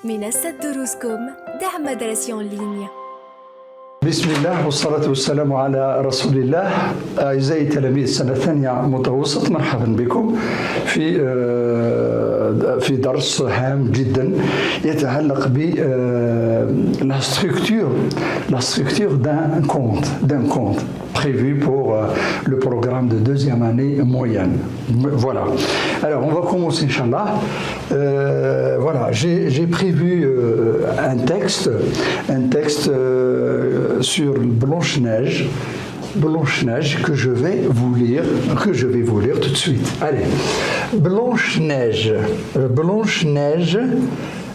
منصة دروسكم دعم مدرسة أون لينيا. بسم الله والصلاة والسلام على رسول الله. أعزائي تلاميذ سنة ثانية متوسط، مرحبا بكم في درس هام جدا يتعلق ب la structure d'un compte prévu pour le programme de deuxième année moyenne. Voilà. Alors on va commencer, Inch'Allah. Voilà, j'ai prévu un texte sur Blanche-Neige que je vais vous lire tout de suite. Allez, Blanche-Neige.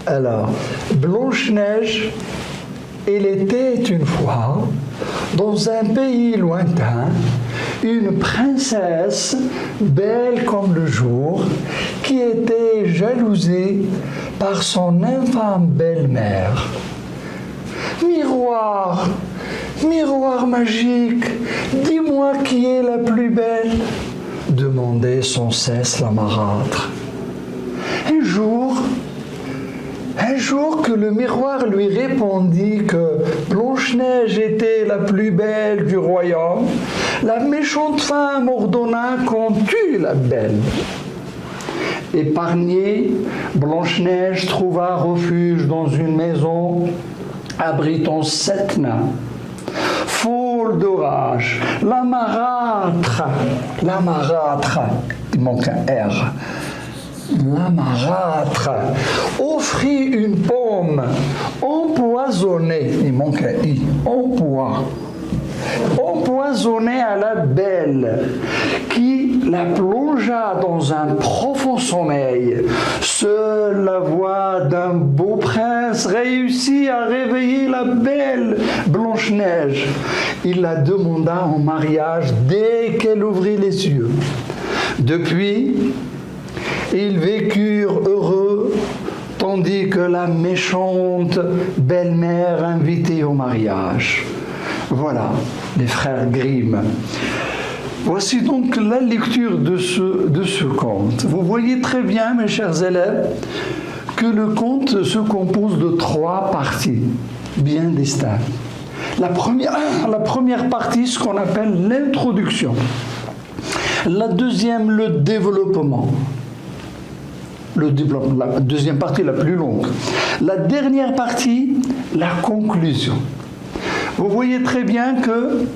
Alors, Blanche-Neige, elle était une fois dans un pays lointain, une princesse belle comme le jour, qui était jalousée par son infâme belle-mère. Miroir, miroir magique, dis-moi qui est la plus belle, demandait sans cesse la marâtre. Un jour que le miroir lui répondit que Blanche-Neige était la plus belle du royaume, la méchante femme ordonna qu'on tue la belle. Épargnée, Blanche-Neige trouva refuge dans une maison abritant 7 nains. Folle de rage, la marâtre, il manque un R. La marâtre offrit une pomme empoisonnée, il manque un I, empoisonnée à la belle, qui la plongea dans un profond sommeil. Seule la voix d'un beau prince réussit à réveiller la belle Blanche-Neige. Il la demanda en mariage dès qu'elle ouvrit les yeux. Depuis, ils vécurent heureux, tandis que la méchante belle-mère invitait au mariage. Voilà, les frères Grimm. Voici donc la lecture de ce conte. Vous voyez très bien, mes chers élèves, que le conte se compose de 3 parties bien distinctes. La première partie, ce qu'on appelle l'introduction. La deuxième, le développement. La deuxième partie la plus longue. La dernière partie, la conclusion. Vous voyez très bien que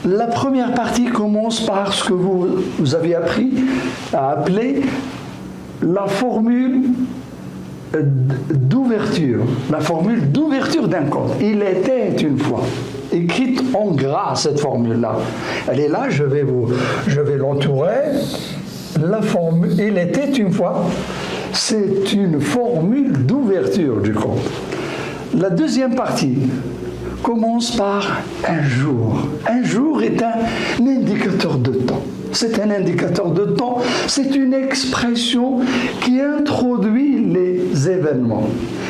la première partie commence par ce que vous avez appris à appeler la formule d'ouverture. La formule d'ouverture d'un conte. Il était une fois. Écrite en gras, cette formule-là. Elle est là, je vais l'entourer. La formule, il était une fois. C'est une formule d'ouverture du conte. La deuxième partie commence par un jour. Un jour est un indicateur de temps. C'est un indicateur de temps, c'est une expression qui introduit les événements.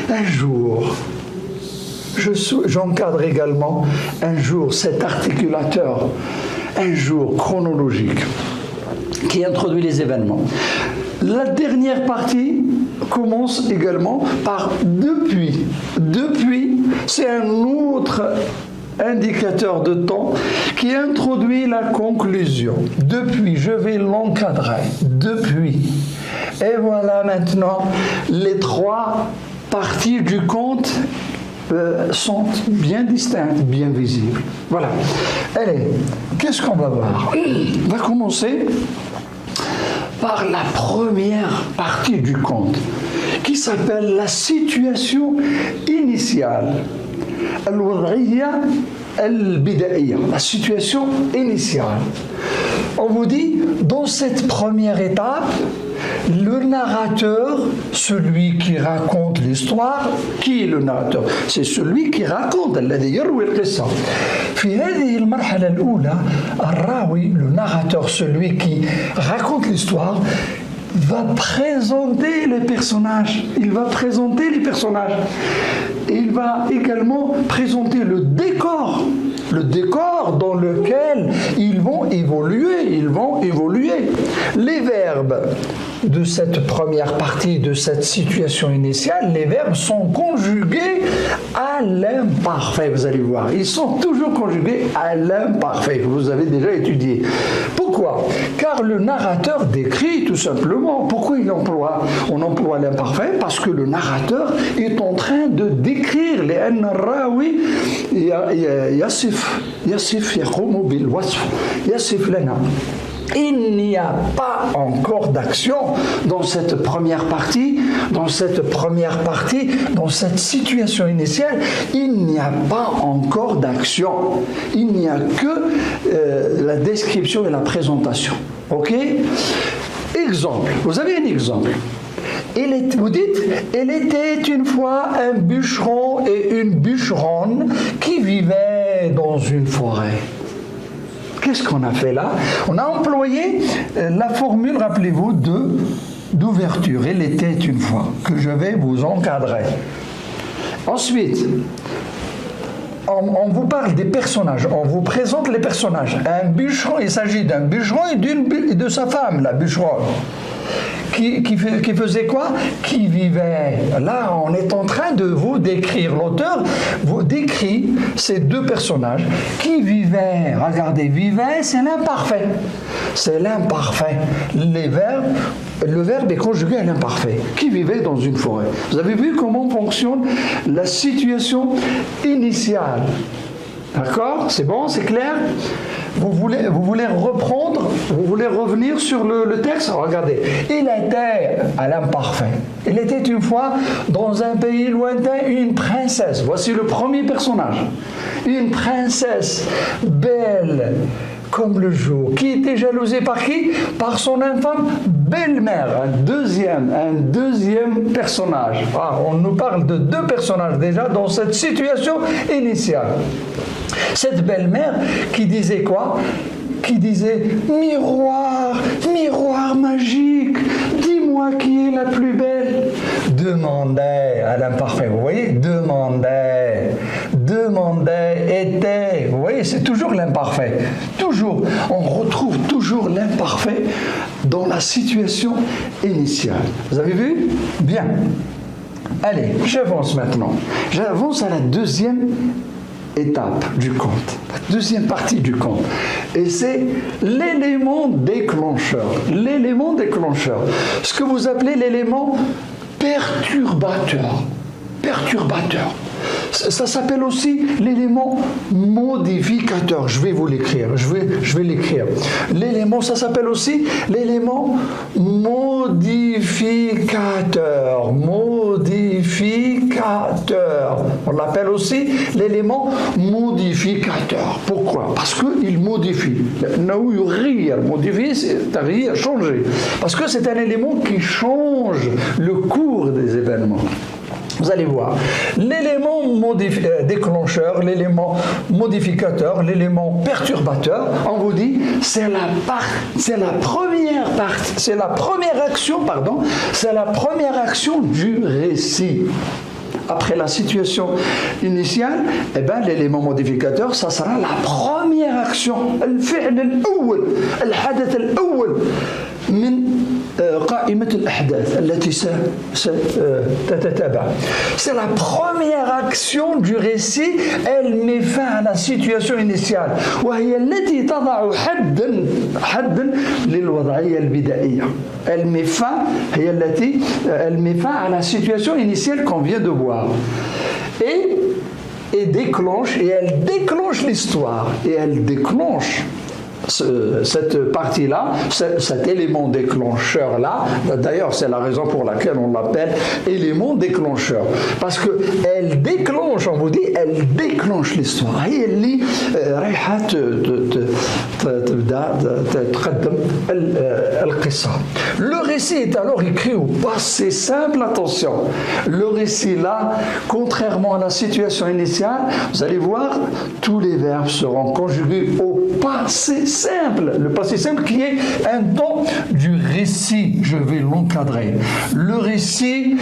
Un jour. J'encadre également un jour, cet articulateur, un jour chronologique qui introduit les événements. La dernière partie commence également par depuis. Depuis, c'est un autre indicateur de temps qui introduit la conclusion. Depuis, je vais l'encadrer. Depuis. Et voilà maintenant, les 3 parties du conte sont bien distinctes, bien visibles. Voilà. Allez, qu'est-ce qu'on va voir? On va commencer par la première partie du conte, qui s'appelle la situation initiale. La situation initiale. On vous dit, dans cette première étape, le narrateur, celui qui raconte l'histoire, qui est le narrateur? C'est celui qui raconte. الذي يروي القصة. في هذه المرحلة الأولى الراوي, le narrateur, celui qui raconte l'histoire, va présenter les personnages. Il va présenter les personnages. Il va également présenter le décor dans lequel ils vont évoluer. Les verbes, de cette première partie, de cette situation initiale, les verbes sont conjugués à l'imparfait, vous allez voir. Ils sont toujours conjugués à l'imparfait, vous avez déjà étudié. Pourquoi? Car le narrateur décrit tout simplement. Pourquoi on emploie l'imparfait? Parce que le narrateur est en train de décrire les الراوي يصف يقوم بالوصف يصف لنا. Il n'y a pas encore d'action dans cette première partie, dans cette situation initiale, il n'y a pas encore d'action. Il n'y a que la description et la présentation. Ok? Exemple. Vous avez un exemple. Vous dites, il était une fois un bûcheron et une bûcheronne qui vivaient dans une forêt. Qu'est-ce qu'on a fait là? On a employé la formule, rappelez-vous, d'ouverture. Il était une fois, que je vais vous encadrer. Ensuite, on vous parle des personnages, on vous présente les personnages. Un bûcheron, il s'agit d'un bûcheron et de sa femme, la bûcheronne. Qui faisait quoi? Qui vivait. Là, on est en train de vous décrire. L'auteur vous décrit ces deux personnages qui vivaient. Regardez, vivait, c'est l'imparfait. C'est l'imparfait. Le verbe est conjugué à l'imparfait. Qui vivait dans une forêt. Vous avez vu comment fonctionne la situation initiale. D'accord? C'est bon? C'est clair? Vous voulez reprendre, vous voulez revenir sur le texte? Regardez, il était à l'imparfait. Il était une fois dans un pays lointain une princesse. Voici le premier personnage. Une princesse belle comme le jour, qui était jalousée par qui? Par son infâme belle-mère. Un deuxième personnage. Ah, on nous parle de deux personnages déjà dans cette situation initiale. Cette belle-mère qui disait quoi? Qui disait miroir, miroir magique, dis-moi qui est la plus belle. Demandait à l'imparfait, vous voyez? Demandait, était. Vous voyez, c'est toujours l'imparfait. Toujours, on retrouve toujours l'imparfait dans la situation initiale. Vous avez vu? Bien. Allez, j'avance maintenant. J'avance à la deuxième étape du conte, la deuxième partie du conte. Et c'est l'élément déclencheur. L'élément déclencheur. Ce que vous appelez l'élément perturbateur. Perturbateur. Ça s'appelle aussi l'élément modificateur. Je vais vous l'écrire. Je vais l'écrire. L'élément, ça s'appelle aussi l'élément modificateur. Modificateur. On l'appelle aussi l'élément modificateur. Pourquoi? Parce qu'il modifie. Modifier, c'est changer. Parce que c'est un élément qui change le cours des événements. Vous allez voir, l'élément déclencheur, l'élément modificateur, l'élément perturbateur, on vous dit, c'est la première action du récit. Après la situation initiale, eh ben, l'élément modificateur, ça sera la première action. الفعل الأول الحدث الأول من قائمة الأحداث التي ستتتابع. C'est la première action du récit, elle met fin à la situation initiale. وهي التي تضع حدا للوضعية البدائية. Elle met fin à la situation initiale qu'on vient de voir. Et elle déclenche l'histoire. Et elle déclenche cette partie-là, cet élément déclencheur-là, d'ailleurs c'est la raison pour laquelle on l'appelle élément déclencheur, parce qu'elle déclenche, on vous dit, elle déclenche l'histoire. Le récit est alors écrit au passé simple, attention. Le récit là, contrairement à la situation initiale, vous allez voir, tous les verbes seront conjugués au passé simple. Le passé simple qui est un temps du récit. Je vais l'encadrer. Le récit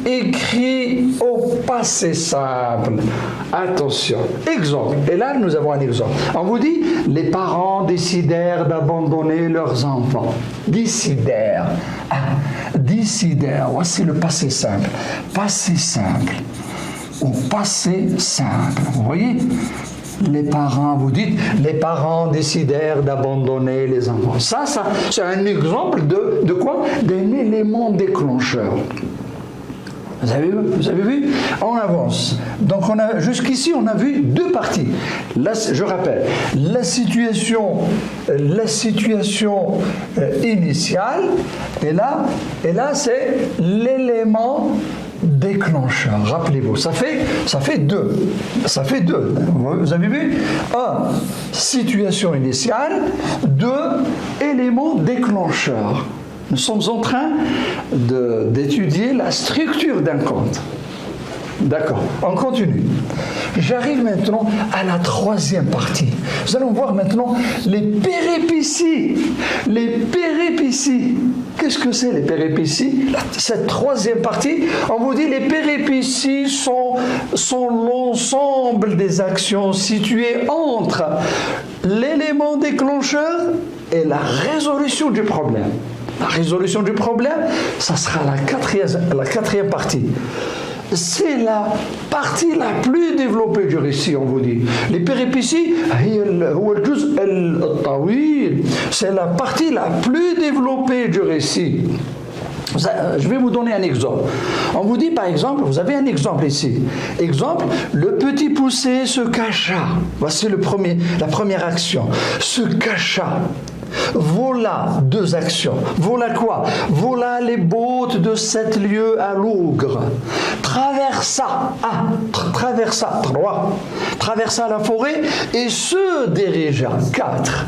écrit au passé simple. Attention. Exemple. Et là, nous avons un exemple. On vous dit, les parents décidèrent d'abandonner leurs enfants. Décidèrent. Décidèrent. Voici le passé simple. Passé simple. Au passé simple. Vous voyez? Les parents, vous dites, les parents décidèrent d'abandonner les enfants. Ça, c'est un exemple de quoi? D'un élément déclencheur. Vous avez vu? On avance. Donc, jusqu'ici, on a vu deux parties. Là, je rappelle, la situation initiale, et là, c'est l'élément déclencheur. Rappelez-vous, ça fait deux. Vous avez vu? 1, situation initiale. 2, élément déclencheur. Nous sommes en train d'étudier la structure d'un conte. D'accord, on continue. J'arrive maintenant à la troisième partie. Nous allons voir maintenant les péripéties. Les péripéties. Qu'est-ce que c'est les péripéties? Cette troisième partie, on vous dit les péripéties sont l'ensemble des actions situées entre l'élément déclencheur et la résolution du problème. La résolution du problème, ça sera la quatrième partie. C'est la partie la plus développée du récit, on vous dit. Les péripéties, c'est la partie la plus développée du récit. Je vais vous donner un exemple. On vous dit par exemple, vous avez un exemple ici. Exemple, le petit poussé se cacha. Voici la première action. Se cacha. Voilà 2 actions. Voilà quoi? Voilà les bottes de 7 lieues à l'ougre. Traversa 3. Traversa la forêt et se dirigea 4.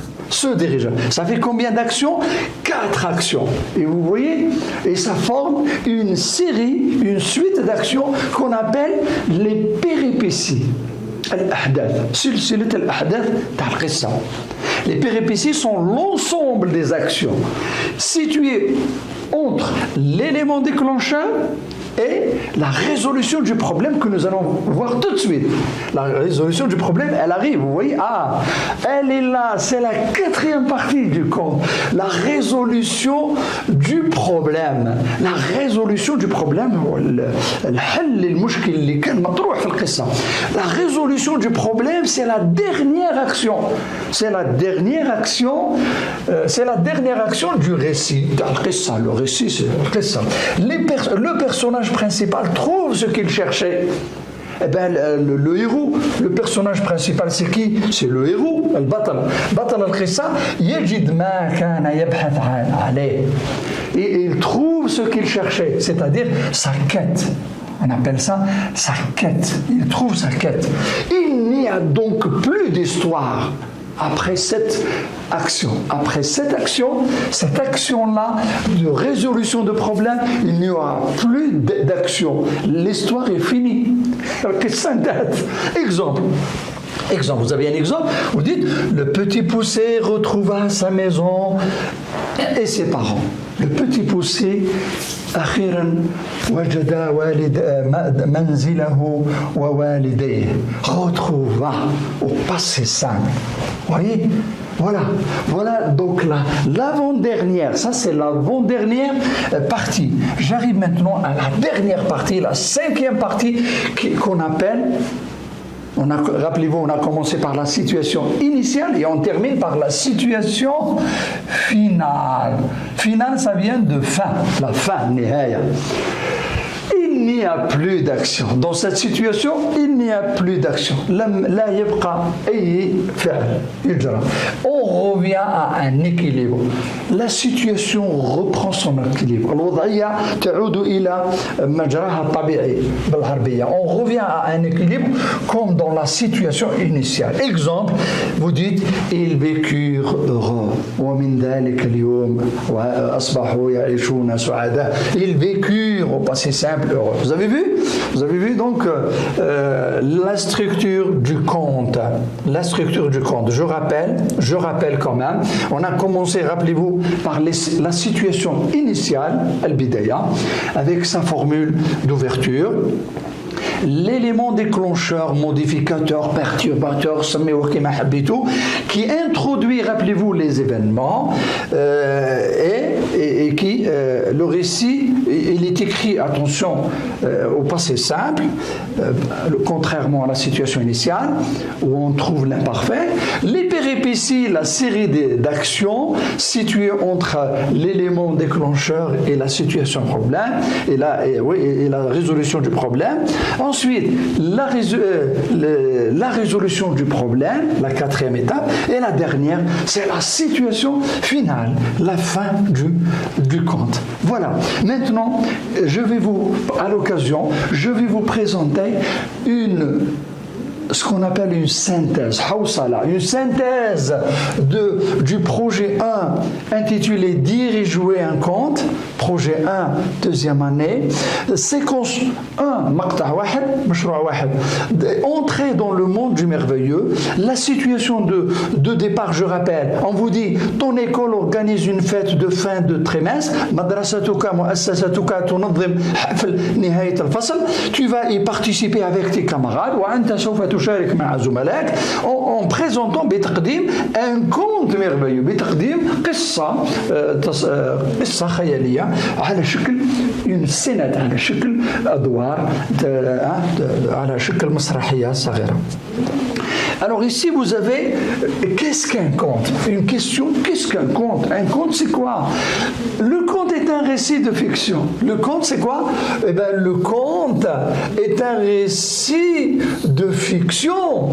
Ça fait combien d'actions? 4 actions. Et vous voyez, et ça forme une suite d'actions qu'on appelle les péripéties. Les péripéties sont l'ensemble des actions situées entre l'élément déclencheur et la résolution du problème que nous allons voir tout de suite. La résolution du problème, elle arrive, vous voyez, elle est là, c'est la 4e partie du conte. La résolution du problème. La résolution du problème, la résolution du problème, c'est la dernière action. C'est la dernière action du récit. Le récit, c'est le personnage principal trouve ce qu'il cherchait. Eh bien, le héros, le personnage principal, c'est qui? C'est le héros, le batal al-qissa, yajid ma kana yabhath alayh. Et il trouve ce qu'il cherchait, c'est-à-dire sa quête. On appelle ça sa quête. Il trouve sa quête. Il n'y a donc plus d'histoire. Après cette action, cette action-là de résolution de problème, il n'y aura plus d'action. L'histoire est finie. Exemple, vous avez un exemple, vous dites, le petit poussé retrouva sa maison et ses parents. Le petit poussé, أخيرا وجد منزله ووالديه. Retrouva au passé simple. Voyez, voilà donc l'avant-dernière, ça c'est l'avant-dernière partie. J'arrive maintenant à la dernière partie, la 5e partie qu'on appelle, rappelez-vous, on a commencé par la situation initiale et on termine par la situation finale. Finale, ça vient de fin, la fin, nihaya. Il n'y a plus d'action. Dans cette situation, il n'y a plus d'action. On revient à un équilibre. La situation reprend son équilibre. On revient à un équilibre comme dans la situation initiale. Exemple, vous dites, ils vécurent heureux. Ils vécurent au passé simple heureux. Vous avez vu? Vous avez vu donc la structure du conte. La structure du conte. Je rappelle quand même. On a commencé, rappelez-vous, par la situation initiale, al-bidaya, avec sa formule d'ouverture. L'élément déclencheur, modificateur, perturbateur, qui introduit, rappelez-vous, les événements et qui, le récit, il est écrit, attention, au passé simple, contrairement à la situation initiale, où on trouve l'imparfait. Les péripéties, la série d'actions situées entre l'élément déclencheur et la situation problème, et la résolution du problème. Ensuite, la résolution du problème, la quatrième étape, et la dernière, c'est la situation finale, la fin du conte. Voilà. Maintenant, à l'occasion, je vais vous présenter ce qu'on appelle une synthèse, une synthèse du projet 1 intitulé Dire et jouer un conte, projet 1, deuxième année, séquence 1, entrer dans le monde du merveilleux, la situation de départ, je rappelle, on vous dit, ton école organise une fête de fin de trimestre, tu vas y participer avec tes camarades, en présentant un conte merveilleux قصة خيالية على شكل سند على شكل أدوار على شكل مسرحية صغيرة. Alors ici vous avez, qu'est-ce qu'un conte? Une question, qu'est-ce qu'un conte? Un conte c'est quoi? Le conte est un récit de fiction. Le conte c'est quoi? Eh bien le conte est un récit de fiction.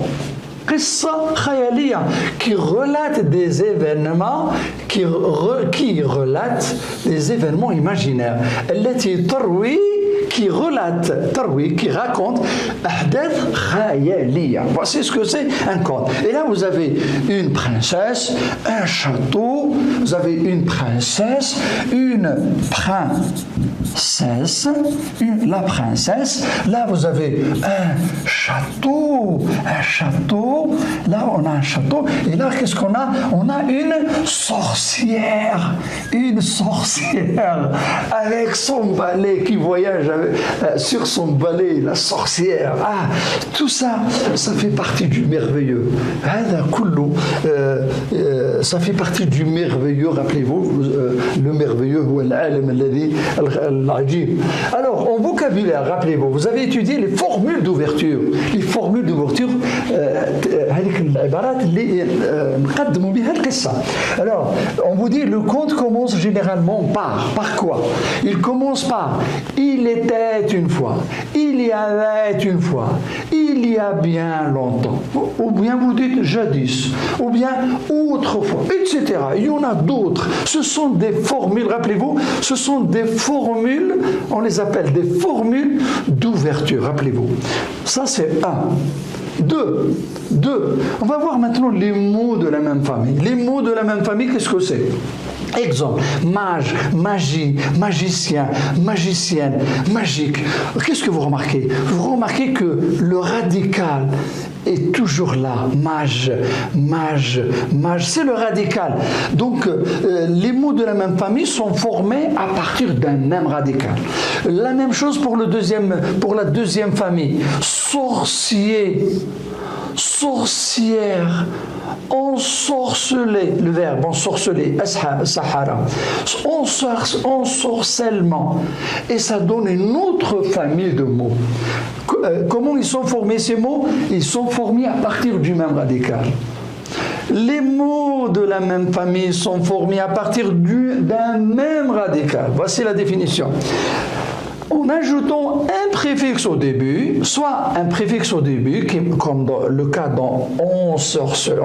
Qui relate des événements qui relate des événements imaginaires. qui raconte voici ce que c'est un conte. Et là vous avez une princesse, un château, vous avez une princesse, la princesse, là vous avez un château, là on a un château, et là qu'est-ce qu'on a? On a une sorcière avec son balai qui voyage sur son balai, la sorcière. Tout ça, ça fait partie du merveilleux. Ça fait partie du merveilleux, rappelez-vous, le merveilleux. Alors, en vocabulaire, rappelez-vous, vous avez étudié les formules d'ouverture. Les formules d'ouverture, alors, on vous dit, le conte commence généralement par quoi? Il commence par il était une fois, il y avait une fois, il y a bien longtemps, ou bien vous dites jadis, ou bien autrefois, etc. Il y en a d'autres. Ce sont des formules, rappelez-vous, ce sont des formules, on les appelle des formules d'ouverture, rappelez-vous. Ça c'est un. Deux. On va voir maintenant les mots de la même famille. Les mots de la même famille, qu'est-ce que c'est? Exemple, mage, magie, magicien, magicienne, magique. Qu'est-ce que vous remarquez? Vous remarquez que le radical est toujours là. Mage, c'est le radical. Donc, les mots de la même famille sont formés à partir d'un même radical. La même chose pour la deuxième famille. Sorcier, sorcière, ensorceler, le verbe ensorceler, sahara, ensorcellement, et ça donne une autre famille de mots. Comment ils sont formés ces mots? Ils sont formés à partir du même radical. Les mots de la même famille sont formés à partir d'un même radical. Voici la définition. En ajoutant un préfixe au début, soit un préfixe au début, comme dans le cas dans on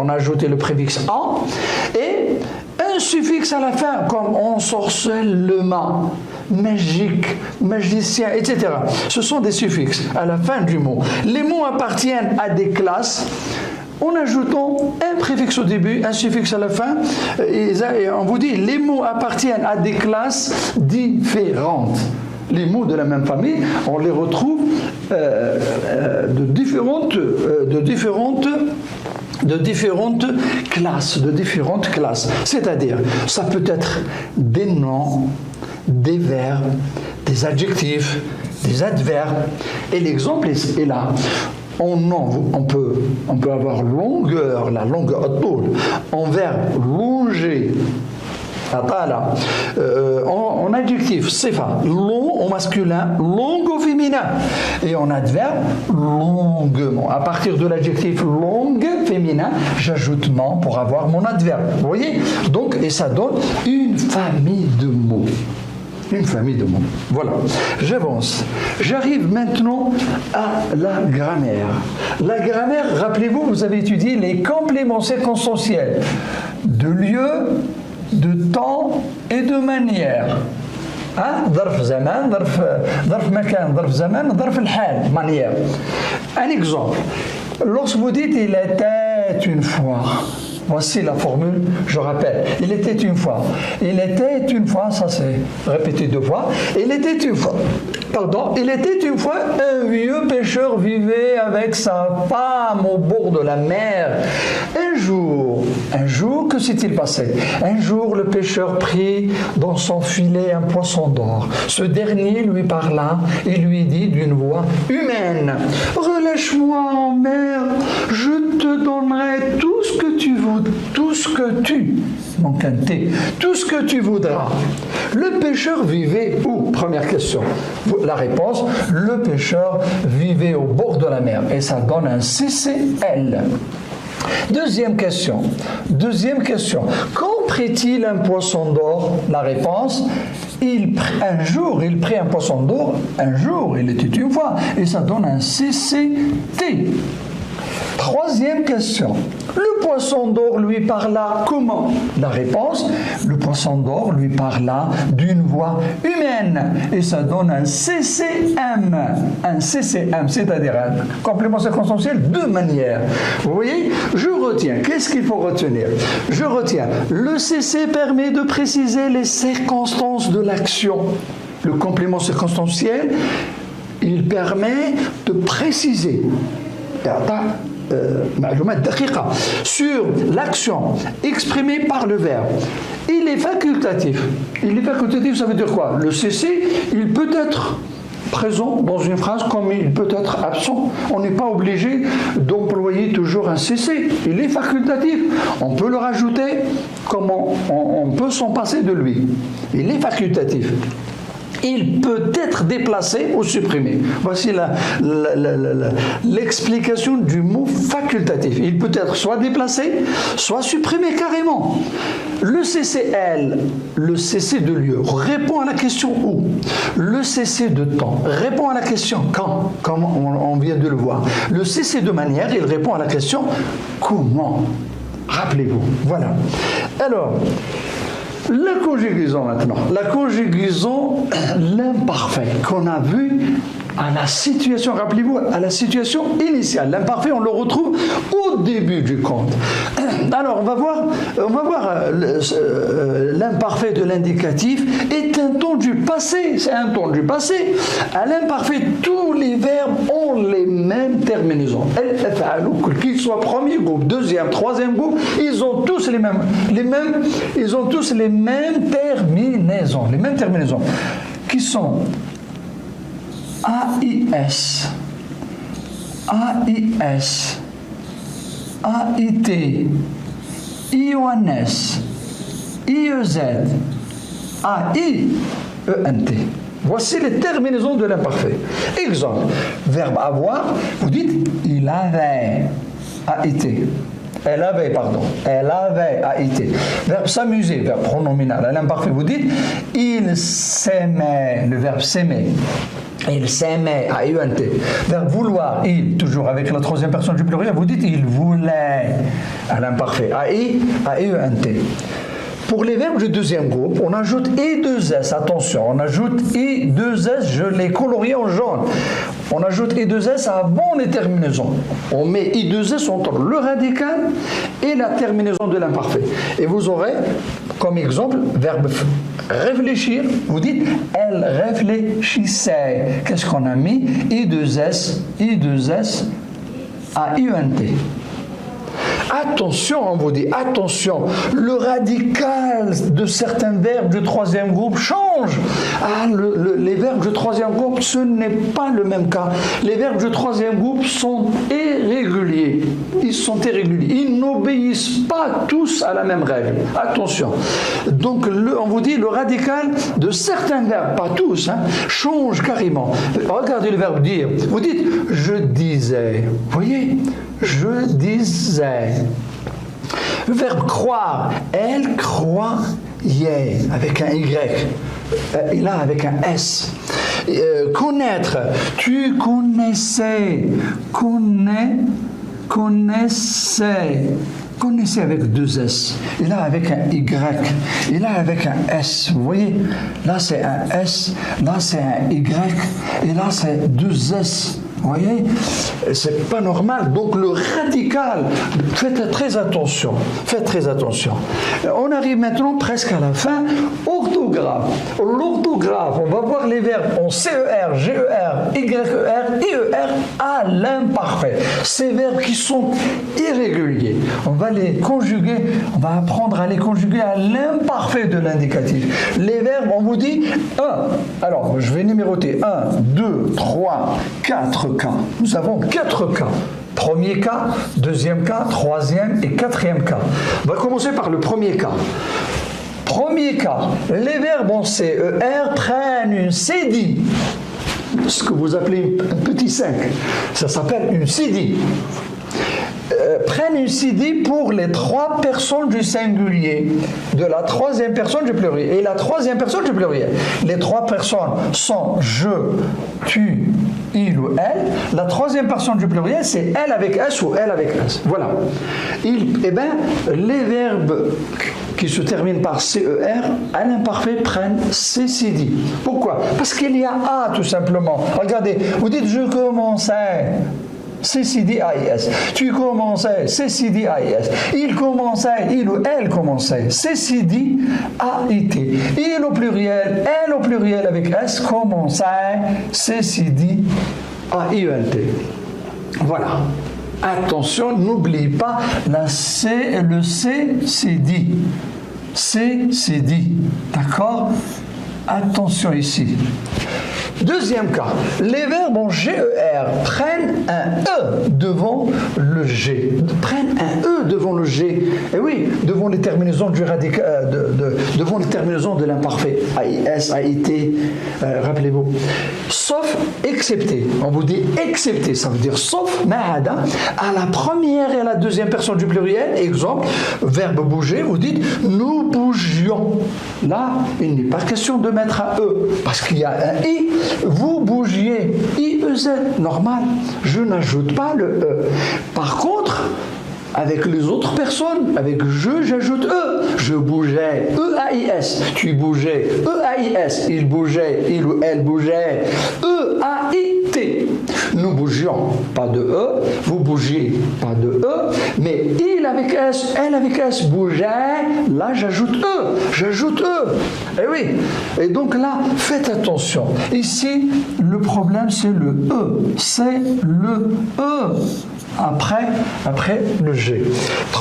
a ajouté le préfixe en, et un suffixe à la fin, comme ensorcellement, magique, magicien, etc. Ce sont des suffixes à la fin du mot. Les mots appartiennent à des classes. En ajoutant un préfixe au début, un suffixe à la fin, et on vous dit les mots appartiennent à des classes différentes. Les mots de la même famille, on les retrouve de différentes classes. C'est-à-dire, ça peut être des noms, des verbes, des adjectifs, des adverbes. Et l'exemple est là. En nom, on peut avoir longueur, la longueur, en verbe, longer. En adjectif, sifa, long au masculin, longue au féminin. Et en adverbe, longuement. À partir de l'adjectif longue féminin, j'ajoute man pour avoir mon adverbe. Vous voyez? Donc, et ça donne une famille de mots. Une famille de mots. Voilà. J'avance. J'arrive maintenant à la grammaire. La grammaire, rappelez-vous, vous avez étudié les compléments circonstanciels de lieu, de temps et de manière. ظرف زمان, ظرف مكان, ظرف زمان, ظرف الحال, manière. Un exemple. Lorsque vous dites il était une fois, voici la formule, je rappelle. Il était une fois. Il était une fois, ça c'est répété 2 fois. Il était une fois. Pardon, il était une fois un vieux pêcheur vivait avec sa femme au bord de la mer. Un jour, que s'est-il passé? Un jour, le pêcheur prit dans son filet un poisson d'or. Ce dernier lui parla et lui dit d'une voix humaine: relâche-moi en mer, je te donnerai tout ce que tu voudras. Le pêcheur vivait où? Première question. La réponse, le pêcheur vivait au bord de la mer. Et ça donne un CCL. Deuxième question. Quand prit-il un poisson d'or? La réponse, un jour, il prit un poisson d'or. Un jour, il était une fois. Et ça donne un CCT. Troisième question. Le poisson d'or lui parla comment? La réponse, le poisson d'or lui parla d'une voix humaine. Et ça donne un CCM. Un CCM, c'est-à-dire un complément circonstanciel de manière. Vous voyez? Je retiens. Qu'est-ce qu'il faut retenir? Je retiens. Le CC permet de préciser les circonstances de l'action. Le complément circonstanciel, il permet de préciser sur l'action exprimée par le verbe. Il est facultatif. Ça veut dire quoi? Le CC, il peut être présent dans une phrase comme il peut être absent. On n'est pas obligé d'employer toujours un CC. Il est facultatif. On peut le rajouter comme on peut s'en passer de lui. Il est facultatif. Il peut être déplacé ou supprimé. Voici l'explication du mot facultatif. Il peut être soit déplacé, soit supprimé carrément. Le CCL, le CC de lieu, répond à la question où. Le CC de temps répond à la question quand, comme on vient de le voir. Le CC de manière, il répond à la question comment. Rappelez-vous. Voilà. Alors, la conjugaison maintenant. La conjugaison, l'imparfait qu'on a vu à la situation, rappelez-vous, à la situation initiale. L'imparfait, on le retrouve au début du conte. Alors, on va voir l'imparfait de l'indicatif est un ton du passé. C'est un ton du passé. À l'imparfait, tous les verbes ont les mêmes terminaisons. Qu'ils soient premier groupe, deuxième, troisième groupe, ils ont tous les mêmes terminaisons. Les mêmes terminaisons qui sont AIS, AIS, AIT, IONS, IEZ, AIENT. Voici les terminaisons de l'imparfait. Exemple, verbe avoir, vous dites il avait, AIT. Elle avait AIT. Verbe s'amuser, verbe pronominal. À l'imparfait, vous dites il s'aimait, le verbe s'aimer. Il s'aimait, AIENT. Verbe vouloir, il, toujours avec la troisième personne du pluriel, vous dites il voulait. À l'imparfait, AIENT. Pour les verbes du deuxième groupe, on ajoute I2S. Attention, on ajoute I2S, je l'ai colorié en jaune. On ajoute I2S avant les terminaisons. On met I2S entre le radical et la terminaison de l'imparfait. Et vous aurez, comme exemple, verbe réfléchir. Vous dites, elle réfléchissait. Qu'est-ce qu'on a mis? I2S à IENT. Attention, on vous dit, attention, le radical de certains verbes du troisième groupe change. Les verbes du troisième groupe, ce n'est pas le même cas. Les verbes du troisième groupe sont irréguliers. Ils sont irréguliers. Ils n'obéissent pas tous à la même règle. Attention. Donc, on vous dit, le radical de certains verbes, pas tous, change carrément. Regardez le verbe dire. Vous dites, je disais. Vous voyez? Je disais. Le verbe croire, elle croyait avec un Y et là avec un S. Connaître, tu connaissais, connaissez avec deux S, et là avec un Y, et là avec un S, vous voyez, là c'est un S, là c'est un Y, et là c'est deux S. Vous voyez, c'est pas normal. Donc le radical, faites très attention. Faites très attention. On arrive maintenant presque à la fin. Orthographe. L'orthographe, on va voir les verbes en CER, GER, YER, IER à l'imparfait. Ces verbes qui sont irréguliers. On va les conjuguer, on va apprendre à les conjuguer à l'imparfait de l'indicatif. Les verbes, on vous dit 1. Alors, je vais numéroter 1, 2, 3, 4 cas. Nous avons 4 cas. Premier cas, deuxième cas, troisième et quatrième cas. On va commencer par le premier cas. Premier cas, les verbes en CER prennent une cédille. Ce que vous appelez un petit 5. Ça s'appelle une cédille. Prennent une cédille pour les 3 personnes du singulier, de la troisième personne du pluriel et la troisième personne du pluriel. Les 3 personnes sont je, tu, il ou elle. La troisième personne du pluriel, c'est elle avec S ou elle avec S. Voilà. Les verbes qui se terminent par CER, à l'imparfait, prennent CCD. Pourquoi? Parce qu'il y a A, tout simplement. Regardez, vous dites je commençais. CCD-AIS. Tu commençais, CCD-AIS. Il commençait, il ou elle commençait, CCD-AIT. Il au pluriel, elle au pluriel avec S commençait, CCD-AINT. Voilà. Attention, n'oubliez pas le CCD. CCD. D'accord? Attention ici. Deuxième cas, les verbes en GER prennent un E devant le G. Prennent un E devant le G. Et oui, devant les terminaisons du radical, devant les terminaisons de l'imparfait. AIS, AIT, rappelez-vous. Sauf excepté. On vous dit excepté, ça veut dire sauf ma'ada. À la première et à la deuxième personne du pluriel, exemple, verbe bouger, vous dites nous bougions. Là, il n'est pas question de mettre un E, parce qu'il y a un I. Vous bougiez, IEZ, normal, je n'ajoute pas le E. Par contre, avec les autres personnes, avec je, j'ajoute E. Je bougeais, E-A-I-S. Tu bougeais, E-A-I-S. Il bougeait, il ou elle bougeait, E-A-I-T. Nous bougions, pas de E. Vous bougiez, pas de E. Mais il avec S, elle avec S bougeait. Là, j'ajoute E. J'ajoute E. Eh oui. Et donc là, faites attention. Ici, le problème, c'est le E. C'est le E. Après le G.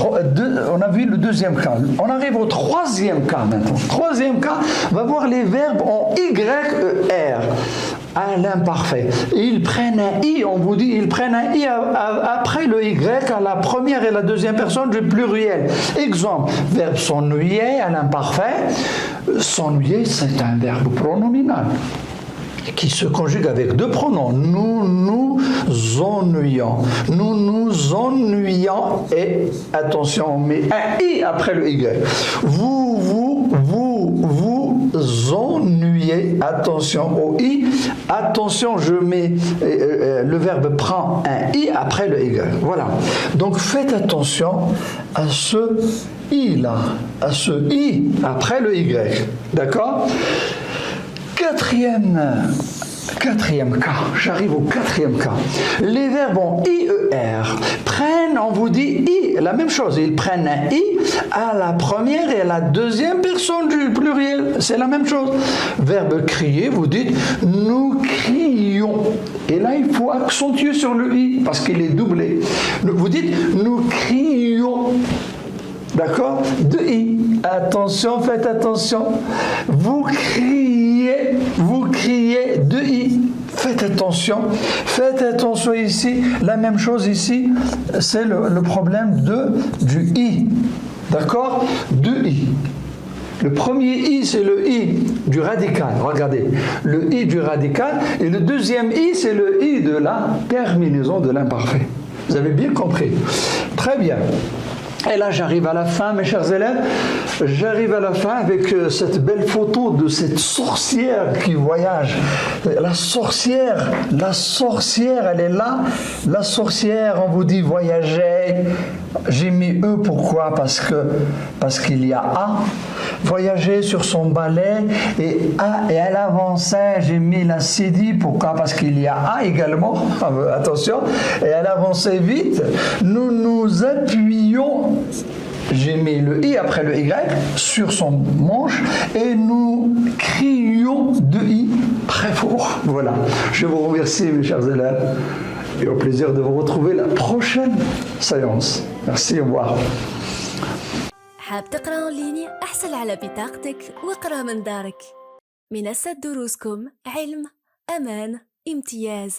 On a vu le deuxième cas. On arrive au troisième cas maintenant. Troisième cas, on va voir les verbes en YER à l'imparfait. Ils prennent un I, on vous dit, ils prennent un I après le Y à la première et la deuxième personne du pluriel. Exemple, verbe s'ennuyer à l'imparfait. S'ennuyer, c'est un verbe pronominal qui se conjugue avec 2 pronoms. Nous nous ennuyons. Nous nous ennuyons. Et attention, on met un I après le Y. Vous vous vous vous ennuyez. Attention au i. Attention, je mets le verbe prend un i après le y. Voilà. Donc faites attention à ce i là, à ce i après le y. D'accord? Quatrième cas, j'arrive au quatrième cas. Les verbes en IER prennent, on vous dit I, la même chose, ils prennent un I à la première et à la deuxième personne du pluriel, c'est la même chose. Verbe crier, vous dites nous crions. Et là, il faut accentuer sur le I parce qu'il est doublé. Vous dites nous crions. D'accord? De I. Attention, faites attention. Vous criez de I. Faites attention ici. La même chose ici, c'est le problème du I. D'accord? De I. Le premier I, c'est le I du radical. Regardez, le I du radical. Et le deuxième I, c'est le I de la terminaison de l'imparfait. Vous avez bien compris? Très bien. Et là, j'arrive à la fin, mes chers élèves. J'arrive à la fin avec cette belle photo de cette sorcière qui voyage. La sorcière, elle est là. La sorcière, on vous dit voyager. J'ai mis E, pourquoi? Parce qu'il y a A. Voyager sur son balai et elle avançait. J'ai mis la CD, pourquoi? Parce qu'il y a A également. Attention. Et elle avançait vite. Nous nous appuyons. J'ai mis le I après le Y sur son manche et nous crions de I très fort. Voilà. Je vous remercie, mes chers élèves, et au plaisir de vous retrouver la prochaine séance. Merci, au revoir. حاب تقرأ أونلاين؟ احصل على بطاقتك واقرأ من دارك. منصة دروسكم، علم، أمان، امتياز.